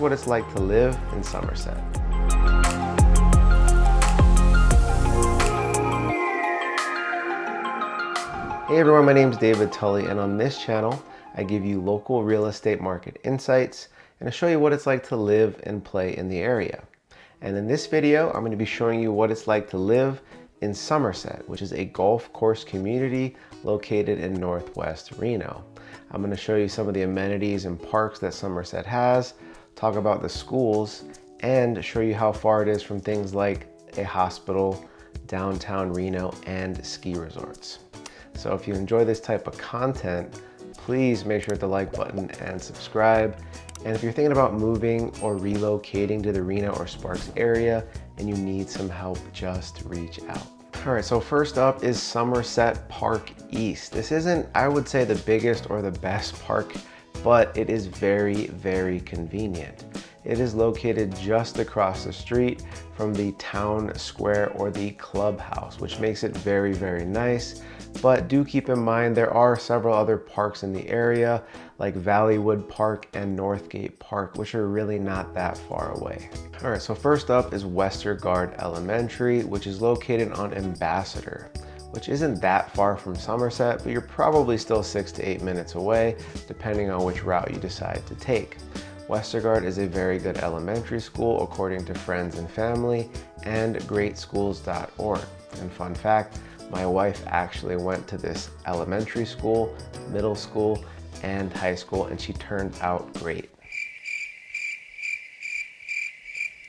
what it's like to live in Somersett. Hey everyone, my name is David Tully, and on this channel, I give you local real estate market insights and I show you what it's like to live and play in the area. And in this video, I'm going to be showing you what it's like to live in Somersett, which is a golf course community located in Northwest Reno. I'm going to show you some of the amenities and parks that Somersett has, talk about the schools, and show you how far it is from things like a hospital, downtown Reno, and ski resorts. So if you enjoy this type of content, please make sure to hit the like button and subscribe. And if you're thinking about moving or relocating to the Reno or Sparks area and you need some help, just reach out. All right, so first up is Somersett Park East. This isn't, I would say, the biggest or the best park, but it is very, very convenient. It is located just across the street from the town square or the clubhouse, which makes it very, very nice. But do keep in mind there are several other parks in the area like Valleywood Park and Northgate Park, which are really not that far away. All right, so first up is Westergaard Elementary, which is located on Ambassador, which isn't that far from Somersett, but you're probably still 6 to 8 minutes away, depending on which route you decide to take. Westergaard is a very good elementary school according to friends and family and greatschools.org. And fun fact, my wife actually went to this elementary school, middle school, and high school, and she turned out great.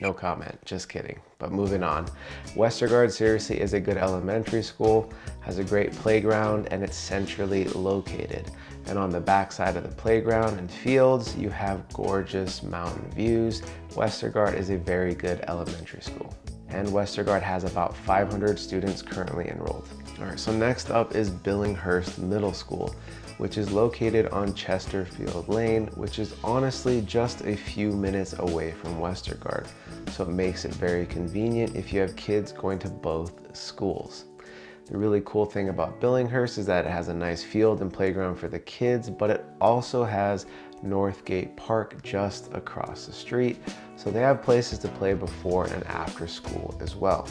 No comment, just kidding, but moving on. Westergaard seriously is a good elementary school, has a great playground, and it's centrally located. And on the back side of the playground and fields, you have gorgeous mountain views. Westergaard is a very good elementary school. And Westergaard has about 500 students currently enrolled. All right, so next up is Billinghurst Middle School, which is located on Chesterfield Lane, which is honestly just a few minutes away from Westergaard. So it makes it very convenient if you have kids going to both schools. The really cool thing about Billinghurst is that it has a nice field and playground for the kids, but it also has Northgate Park just across the street. So they have places to play before and after school as well.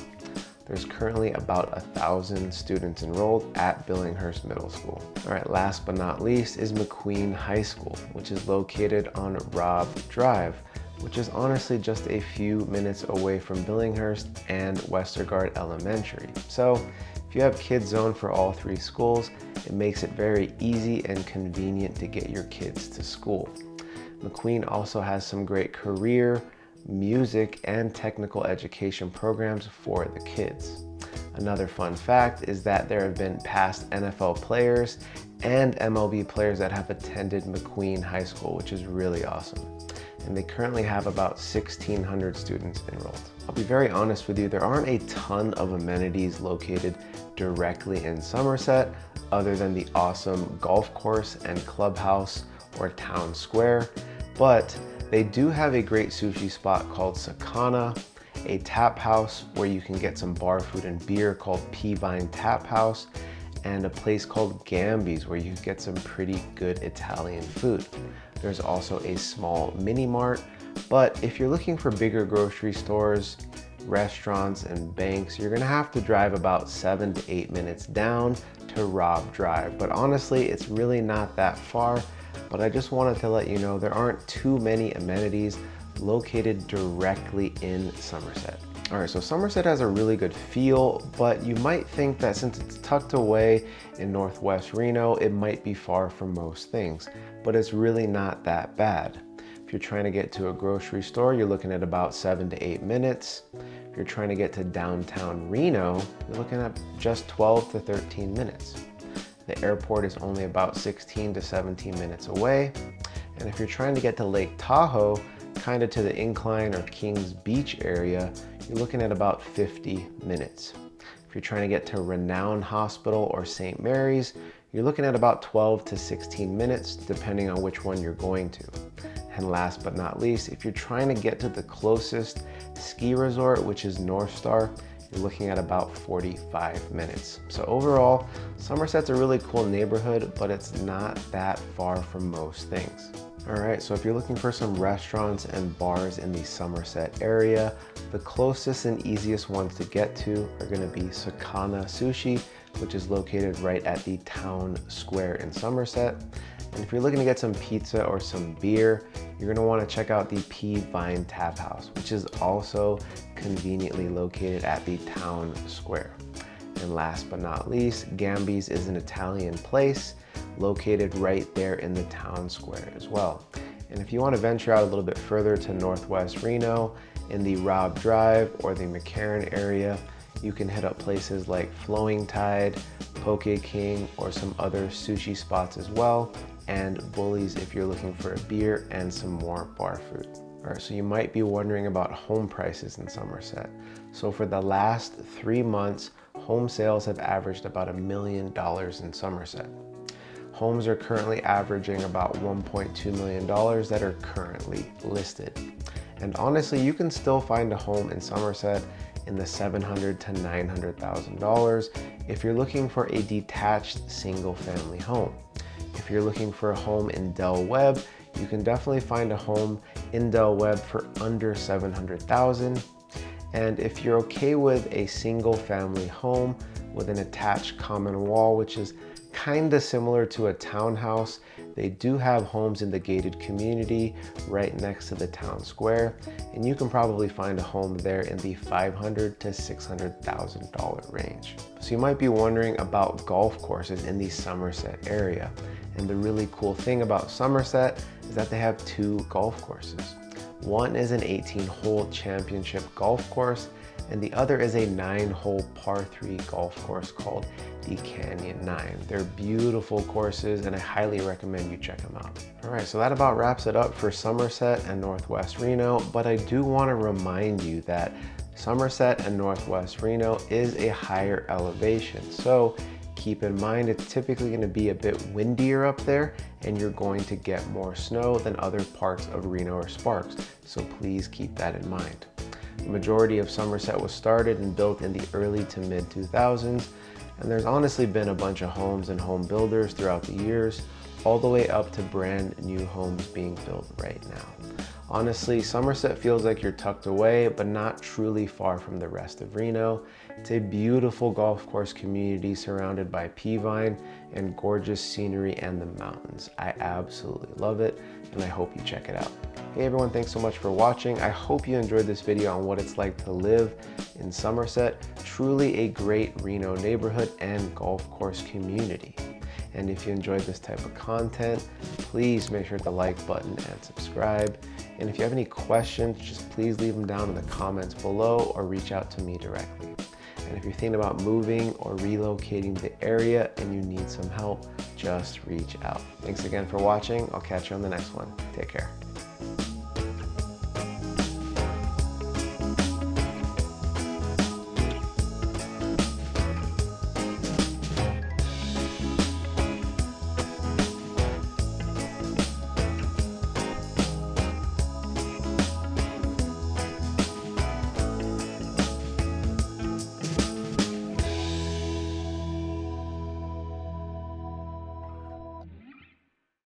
There's currently about 1,000 students enrolled at Billinghurst Middle School. All right, last but not least is McQueen High School, which is located on Robb Drive, which is honestly just a few minutes away from Billinghurst and Westergaard Elementary. So if you have kids zoned for all three schools, it makes it very easy and convenient to get your kids to school. McQueen also has some great career, music, and technical education programs for the kids. Another fun fact is that there have been past NFL players and MLB players that have attended McQueen High School, which is really awesome. And they currently have about 1,600 students enrolled. I'll be very honest with you, there aren't a ton of amenities located directly in Somersett other than the awesome golf course and clubhouse or town square, but they do have a great sushi spot called Sakana, a tap house where you can get some bar food and beer called Peavine Tap House, and a place called Gambi's where you get some pretty good Italian food. There's also a small mini mart, but if you're looking for bigger grocery stores, restaurants, and banks, you're gonna have to drive about 7 to 8 minutes down to Robb Drive. But honestly, it's really not that far. But I just wanted to let you know there aren't too many amenities located directly in Somersett. All right, so Somersett has a really good feel, but you might think that since it's tucked away in Northwest Reno, it might be far from most things, but it's really not that bad. If you're trying to get to a grocery store, you're looking at about 7 to 8 minutes. If you're trying to get to downtown Reno, you're looking at just 12 to 13 minutes. The airport is only about 16 to 17 minutes away. And if you're trying to get to Lake Tahoe, kind of to the Incline or Kings Beach area, you're looking at about 50 minutes. If you're trying to get to Renown Hospital or St. Mary's, you're looking at about 12 to 16 minutes, depending on which one you're going to. And last but not least, if you're trying to get to the closest ski resort, which is North Star, you're looking at about 45 minutes. So overall, Somerset's a really cool neighborhood, but it's not that far from most things. All right, so if you're looking for some restaurants and bars in the Somerset area, the closest and easiest ones to get to are gonna be Sakana Sushi, which is located right at the town square in Somerset. And if you're looking to get some pizza or some beer, you're gonna wanna check out the P Vine Tap House, which is also conveniently located at the town square. And last but not least, Gambi's is an Italian place located right there in the town square as well. And if you want to venture out a little bit further to Northwest Reno in the Robb Drive or the McCarran area, you can hit up places like Flowing Tide, Poke King, or some other sushi spots as well, and Bully's if you're looking for a beer and some more bar food. All right, so you might be wondering about home prices in Somerset. So for the last 3 months, home sales have averaged about $1 million in Somerset. Homes are currently averaging about $1.2 million that are currently listed. And honestly, you can still find a home in Somerset in the $700,000 to $900,000 if you're looking for a detached single family home. If you're looking for a home in Del Webb, you can definitely find a home in Del Webb for under $700,000. And if you're okay with a single family home with an attached common wall, which is kind of similar to a townhouse, they do have homes in the gated community right next to the town square, and you can probably find a home there in the $500,000 to $600,000 range. So you might be wondering about golf courses in the Somerset area, and the really cool thing about Somerset is that they have 2 golf courses. One is an 18-hole championship golf course, and the other is a 9-hole par 3 golf course called the Canyon 9. They're beautiful courses, and I highly recommend you check them out. All right, so that about wraps it up for Somerset and Northwest Reno, but I do want to remind you that Somerset and Northwest Reno is a higher elevation. So keep in mind, it's typically going to be a bit windier up there, and you're going to get more snow than other parts of Reno or Sparks. So please keep that in mind. The majority of Somerset was started and built in the early to mid 2000s, and there's honestly been a bunch of homes and home builders throughout the years, all the way up to brand new homes being built right now. Honestly, Somerset feels like you're tucked away, but not truly far from the rest of Reno. It's a beautiful golf course community surrounded by Peavine and gorgeous scenery and the mountains. I absolutely love it, and I hope you check it out. Hey everyone, thanks so much for watching. I hope you enjoyed this video on what it's like to live in Somerset. Truly a great Reno neighborhood and golf course community. And if you enjoyed this type of content, please make sure to like button and subscribe. And if you have any questions, just please leave them down in the comments below or reach out to me directly. And if you're thinking about moving or relocating the area and you need some help, just reach out. Thanks again for watching. I'll catch you on the next one. Take care.